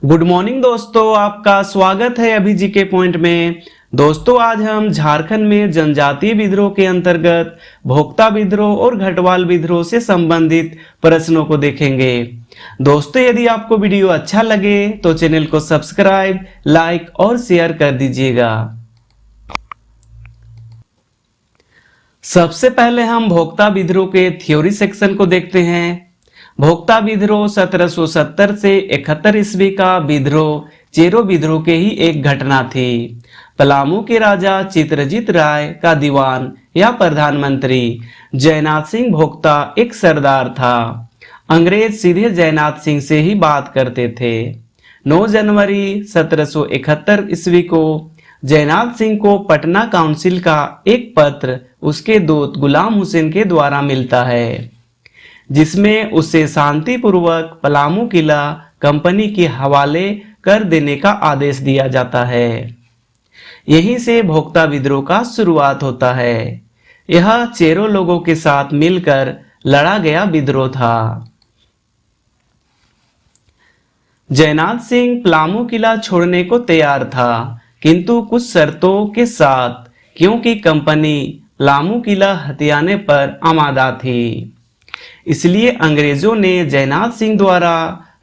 Good morning दोस्तों, आपका स्वागत है अभी जी के पॉइंट में। दोस्तों आज हम झारखंड में जनजातीय विद्रोह के अंतर्गत भोक्ता विद्रोह और घटवाल विद्रोह से संबंधित प्रश्नों को देखेंगे। दोस्तों यदि आपको वीडियो अच्छा लगे तो चैनल को सब्सक्राइब, लाइक और शेयर कर दीजिएगा। सबसे पहले हम भोक्ता विद्रोह के थ्योरी सेक्शन को देखते हैं। भोक्ता विद्रोह 1770 से 71 ईस्वी का विद्रोह चेरो विद्रोह के ही एक घटना थी। पलामू के राजा चित्रजीत राय का दीवान या प्रधानमंत्री जयनाथ सिंह भोक्ता एक सरदार था। अंग्रेज सीधे जयनाथ सिंह से ही बात करते थे। 9 जनवरी 1771 ईस्वी को जयनाथ सिंह को पटना काउंसिल का एक पत्र उसके दूत गुलाम हुसैन के द्वारा मिलता है, जिसमें उसे शांतिपूर्वक पलामू किला कंपनी के हवाले कर देने का आदेश दिया जाता है। यहीं से भोक्ता विद्रोह का शुरुआत होता है। यह चेरो लोगों के साथ मिलकर लड़ा गया विद्रोह था। जयनाथ सिंह पलामू किला छोड़ने को तैयार था, किंतु कुछ शर्तों के साथ, क्योंकि कंपनी पलामू किला हथियाने पर आमादा थी। इसलिए अंग्रेजों ने जयनाथ सिंह द्वारा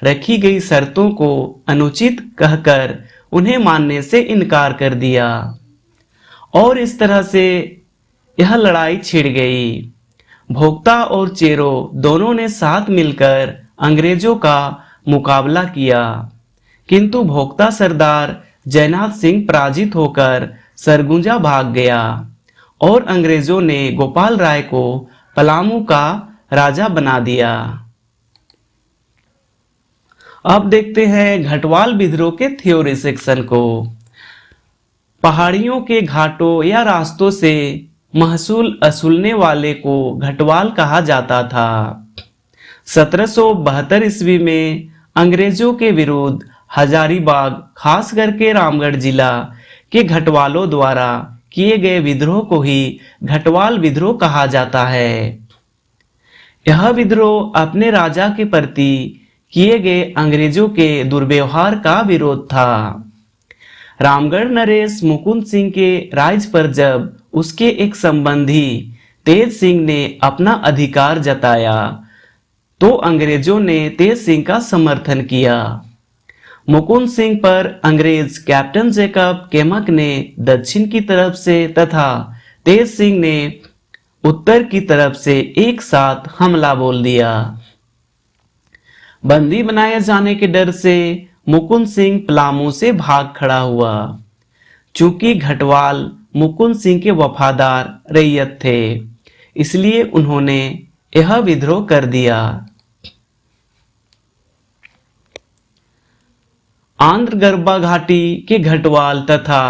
रखी गई शर्तों को अनुचित कहकर उन्हें मानने से इनकार कर दिया और इस तरह से यह लड़ाई छिड़ गई। भोक्ता और चेरो दोनों ने साथ मिलकर अंग्रेजों का मुकाबला किया, किंतु भोक्ता सरदार जयनाथ सिंह पराजित होकर सरगुजा भाग गया और अंग्रेजों ने गोपाल राय को पलामू का राजा बना दिया। अब देखते हैं घटवाल विद्रोह के थ्योरी सेक्शन को। पहाड़ियों के घाटों या रास्तों से महसूल वसूलने वाले को घटवाल कहा जाता था। 1772 ईस्वी में अंग्रेजों के विरुद्ध हजारीबाग, खास करके रामगढ़ जिला के घटवालों द्वारा किए गए विद्रोह को ही घटवाल विद्रोह कहा जाता है। यह विद्रोह अपने राजा के प्रति किए गए अंग्रेजों के दुर्व्यवहार का विरोध था। रामगढ़ नरेश मुकुंद सिंह के राज पर जब उसके एक संबंधी तेज सिंह ने अपना अधिकार जताया तो अंग्रेजों ने तेज सिंह का समर्थन किया। मुकुंद सिंह पर अंग्रेज कैप्टन जैकब केमक ने दक्षिण की तरफ से तथा तेज सिंह ने उत्तर की तरफ से एक साथ हमला बोल दिया। बंदी बनाए जाने के डर से मुकुंद सिंह पलामू से भाग खड़ा हुआ। चूंकि घटवाल मुकुंद सिंह के वफादार रैयत थे, इसलिए उन्होंने यह विद्रोह कर दिया। आंध्र गरबा घाटी के घटवाल तथा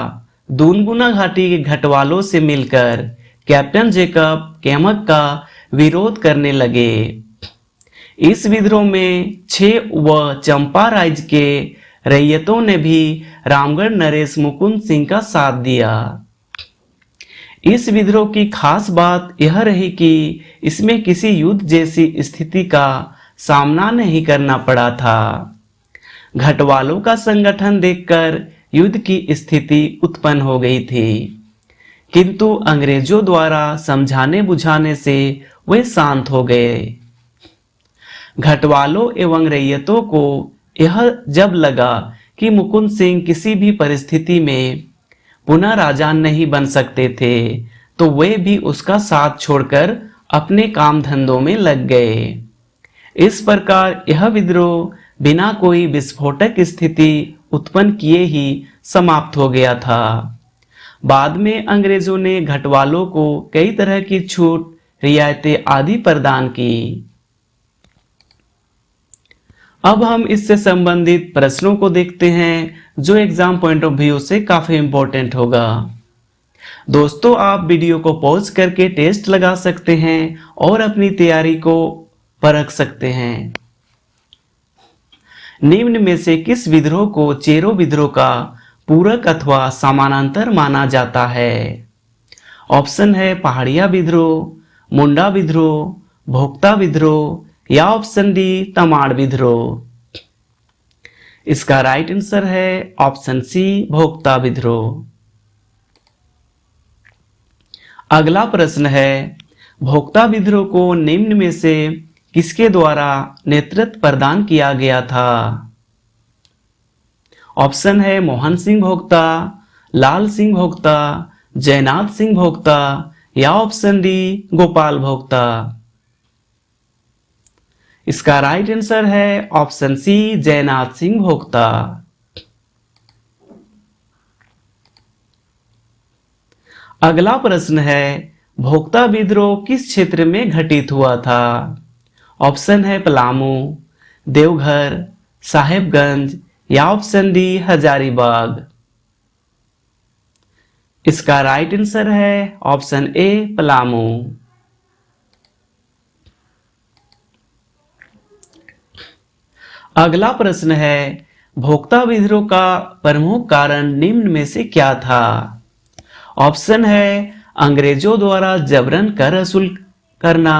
दूनगुना घाटी के घटवालों से मिलकर कैप्टन जैकब केमक का विरोध करने लगे। इस विद्रोह में 6 व चंपा राज्य के रैयतों ने भी रामगढ़ नरेश मुकुंद सिंह का साथ दिया। इस विद्रोह की खास बात यह रही कि इसमें किसी युद्ध जैसी स्थिति का सामना नहीं करना पड़ा था। घटवालों का संगठन देखकर युद्ध की स्थिति उत्पन्न हो गई थी, किंतु अंग्रेजों द्वारा समझाने बुझाने से वे शांत हो गए। घटवालों एवं रैयतों को यह जब लगा कि मुकुंद सिंह किसी भी परिस्थिति में पुनः राजा नहीं बन सकते थे, तो वे भी उसका साथ छोड़कर अपने काम धंधों में लग गए। इस प्रकार यह विद्रोह बिना कोई विस्फोटक स्थिति उत्पन्न किए ही समाप्त हो गया था। बाद में अंग्रेजों ने घटवालों को कई तरह की छूट, रियायतें आदि प्रदान की। अब हम इससे संबंधित प्रश्नों को देखते हैं जो एग्जाम पॉइंट ऑफ व्यू से काफी इंपॉर्टेंट होगा। दोस्तों आप वीडियो को पॉज करके टेस्ट लगा सकते हैं और अपनी तैयारी को परख सकते हैं। निम्न में से किस विद्रोह को चेरो विद्रोह का पूरक अथवा समानांतर माना जाता है? ऑप्शन है पहाड़िया विद्रोह, मुंडा विद्रोह, भोक्ता विद्रोह या ऑप्शन डी तमाड़ विद्रोह। इसका राइट आंसर है ऑप्शन सी, भोक्ता विद्रोह। अगला प्रश्न है, भोक्ता विद्रोह को निम्न में से किसके द्वारा नेतृत्व प्रदान किया गया था? ऑप्शन है मोहन सिंह भोक्ता, लाल सिंह भोक्ता, जयनाथ सिंह भोक्ता या ऑप्शन डी गोपाल भोक्ता। इसका राइट आंसर है ऑप्शन सी, जयनाथ सिंह भोक्ता। अगला प्रश्न है, भोक्ता विद्रोह किस क्षेत्र में घटित हुआ था? ऑप्शन है पलामू, देवघर, साहेबगंज या ऑप्शन डी हजारीबाग। इसका राइट आंसर है ऑप्शन ए, पलामू। अगला प्रश्न है, भोक्ता विद्रोह का प्रमुख कारण निम्न में से क्या था? ऑप्शन है अंग्रेजों द्वारा जबरन कर वसूल करना,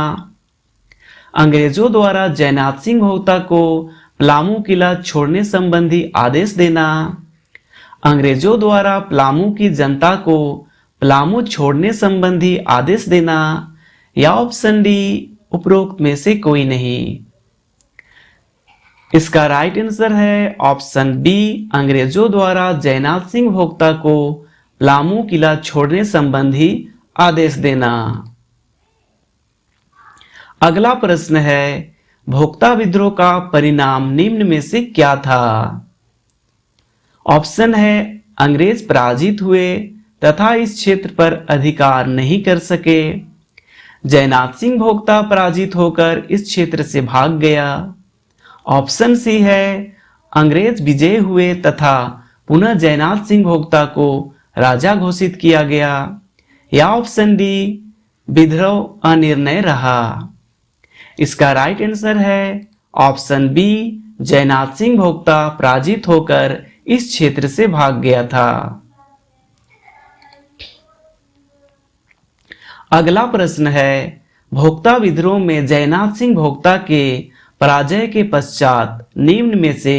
अंग्रेजों द्वारा जयनाथ सिंह भोक्ता को पलामू किला छोड़ने संबंधी आदेश देना, अंग्रेजों द्वारा पलामू की जनता को पलामू छोड़ने संबंधी आदेश देना या ऑप्शन डी उपरोक्त में से कोई नहीं। इसका राइट आंसर है ऑप्शन बी, अंग्रेजों द्वारा जयनाथ सिंह भोक्ता को पलामू किला छोड़ने संबंधी आदेश देना। अगला प्रश्न है, भोक्ता विद्रोह का परिणाम निम्न में से क्या था? ऑप्शन है अंग्रेज पराजित हुए तथा इस क्षेत्र पर अधिकार नहीं कर सके, जयनाथ सिंह भोक्ता पराजित होकर इस क्षेत्र से भाग गया, ऑप्शन सी है अंग्रेज विजय हुए तथा पुनः जयनाथ सिंह भोक्ता को राजा घोषित किया गया या ऑप्शन डी विद्रोह अनिर्णय रहा। इसका राइट आंसर है ऑप्शन बी, जयनाथ सिंह भोक्ता पराजित होकर इस क्षेत्र से भाग गया था। अगला प्रश्न है, भोक्ता विद्रोह में जयनाथ सिंह भोक्ता के पराजय के पश्चात निम्न में से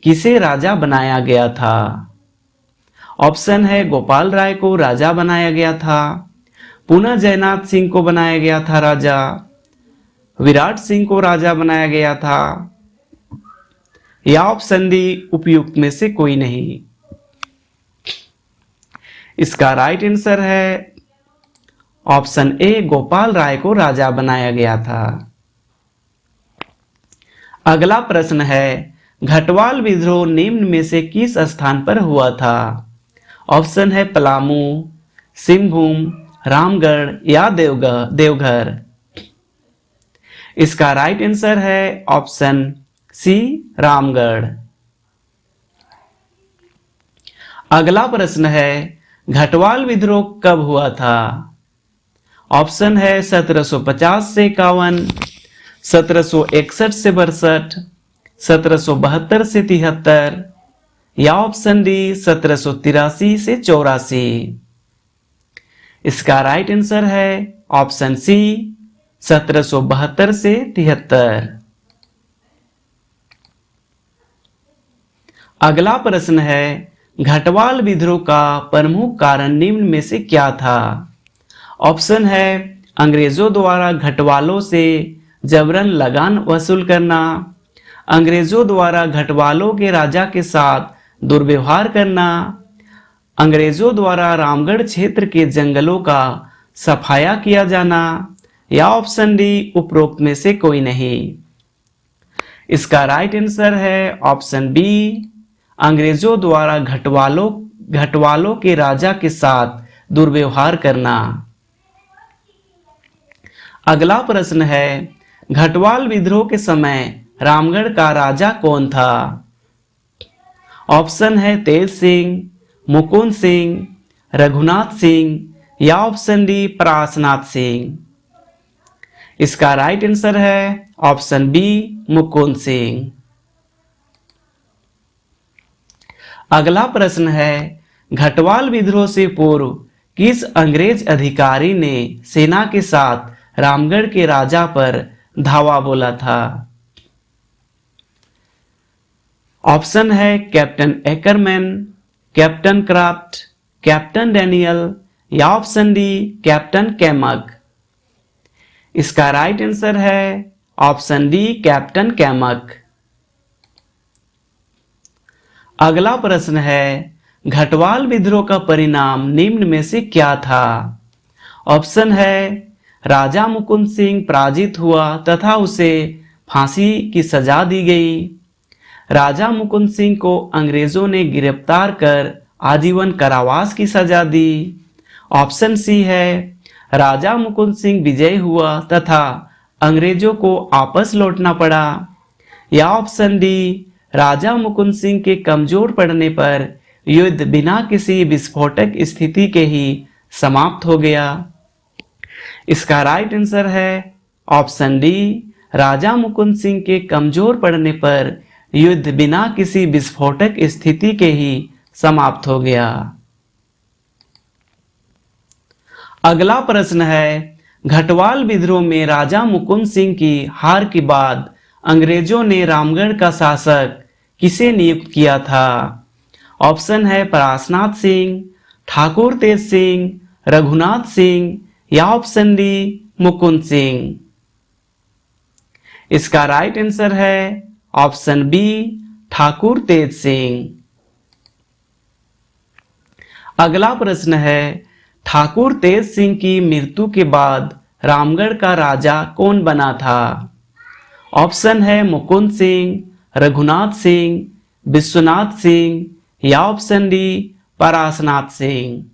किसे राजा बनाया गया था? ऑप्शन है गोपाल राय को राजा बनाया गया था, पुनः जयनाथ सिंह को बनाया गया था राजा, विराट सिंह को राजा बनाया गया था या ऑप्शन डी उपयुक्त में से कोई नहीं। इसका राइट आंसर है ऑप्शन ए, गोपाल राय को राजा बनाया गया था। अगला प्रश्न है, घटवाल विद्रोह निम्न में से किस स्थान पर हुआ था? ऑप्शन है पलामू, सिंहभूम, रामगढ़ या देवघर। इसका राइट आंसर है ऑप्शन सी, रामगढ़। अगला प्रश्न है, घटवाल विद्रोह कब हुआ था? ऑप्शन है 1750 से 51, 1761 से 62, 1772 से 73 या ऑप्शन डी 1783 से 84। इसका राइट आंसर है ऑप्शन सी, 1772 से 73। अगला प्रश्न है, घटवाल विद्रोह का प्रमुख कारण निम्न में से क्या था? ऑप्शन है अंग्रेजों द्वारा घटवालों से जबरन लगान वसूल करना, अंग्रेजों द्वारा घटवालों के राजा के साथ दुर्व्यवहार करना, अंग्रेजों द्वारा रामगढ़ क्षेत्र के जंगलों का सफाया किया जाना या ऑप्शन डी उपरोक्त में से कोई नहीं। इसका राइट आंसर है ऑप्शन बी, अंग्रेजों द्वारा घटवालों के राजा के साथ दुर्व्यवहार करना। अगला प्रश्न है, घटवाल विद्रोह के समय रामगढ़ का राजा कौन था? ऑप्शन है तेज सिंह, मुकुंद सिंह, रघुनाथ सिंह या ऑप्शन डी परासनाथ सिंह। इसका राइट आंसर है ऑप्शन बी, मुकुंद सिंह। अगला प्रश्न है, घटवाल विद्रोह से पूर्व किस अंग्रेज अधिकारी ने सेना के साथ रामगढ़ के राजा पर धावा बोला था? ऑप्शन है captain Ackerman, captain Kraft, captain Daniel या ऑप्शन डी कैप्टन कैमक। इसका राइट आंसर है ऑप्शन डी कैप्टन कैमक। अगला प्रश्न है घटवाल विद्रोह का परिणाम निम्न में से क्या था। ऑप्शन है राजा मुकुंद सिंह पराजित हुआ तथा उसे फांसी की सजा दी गई। राजा मुकुंद सिंह को अंग्रेजों ने गिरफ्तार कर आजीवन कारावास की सजा दी। ऑप्शन सी है राजा मुकुंद सिंह विजयी हुआ तथा अंग्रेजों को आपस लौटना पड़ा। या ऑप्शन डी राजा मुकुंद सिंह के कमजोर पड़ने पर युद्ध बिना किसी विस्फोटक स्थिति के ही समाप्त हो गया। इसका राइट आंसर है ऑप्शन डी राजा मुकुंद सिंह के कमजोर पड़ने पर युद्ध बिना किसी विस्फोटक स्थिति के ही समाप्त हो गया। अगला प्रश्न है घटवाल विद्रोह में राजा मुकुंद सिंह की हार के बाद अंग्रेजों ने रामगढ़ का शासक किसे नियुक्त किया था। ऑप्शन है परासनाथ सिंह, ठाकुर तेज सिंह, रघुनाथ सिंह या ऑप्शन डी मुकुंद सिंह। इसका राइट आंसर है ऑप्शन बी ठाकुर तेज सिंह। अगला प्रश्न है ठाकुर तेज सिंह की मृत्यु के बाद रामगढ़ का राजा कौन बना था। ऑप्शन है मुकुंद सिंह, रघुनाथ सिंह, विश्वनाथ सिंह या ऑप्शन डी परासनाथ सिंह।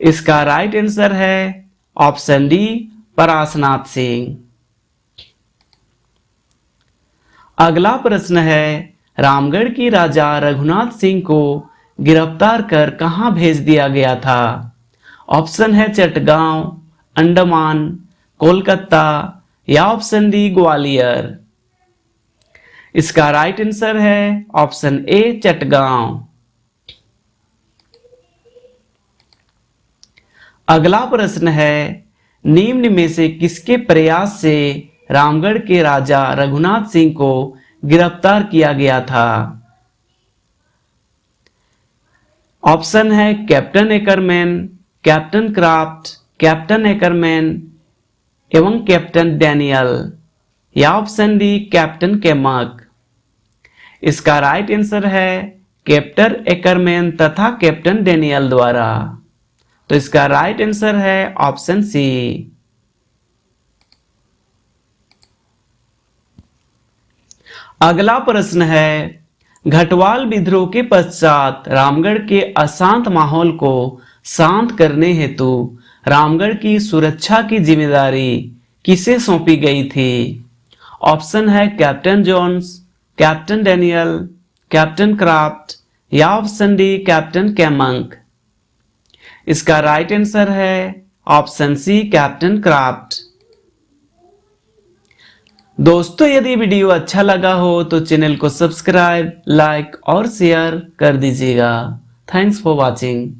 इसका राइट आंसर है ऑप्शन डी परासनाथ सिंह। अगला प्रश्न है रामगढ़ की राजा रघुनाथ सिंह को गिरफ्तार कर कहां भेज दिया गया था। ऑप्शन है चटगांव, अंडमान, कोलकाता या ऑप्शन डी ग्वालियर। इसका राइट आंसर है ऑप्शन ए चटगांव। अगला प्रश्न है निम्न में से किसके प्रयास से रामगढ़ के राजा रघुनाथ सिंह को गिरफ्तार किया गया था। ऑप्शन है captain Ackerman, captain Kraft, captain Ackerman एवं कैप्टन डैनियल या ऑप्शन डी कैप्टन कैमक। इसका राइट आंसर है कैप्टन एकरमैन तथा कैप्टन डैनियल द्वारा। तो इसका राइट आंसर है ऑप्शन सी। अगला प्रश्न है घटवाल विद्रोह के पश्चात रामगढ़ के अशांत माहौल को शांत करने हेतु रामगढ़ की सुरक्षा की जिम्मेदारी किसे सौंपी गई थी। ऑप्शन है captain Johns, captain Daniel, captain Kraft या ऑप्शन डी कैप्टन कैमंक। इसका राइट आंसर है ऑप्शन सी कैप्टन क्राफ्ट। दोस्तों यदि वीडियो अच्छा लगा हो तो चैनल को सब्सक्राइब, लाइक और शेयर कर दीजिएगा। Thanks for watching.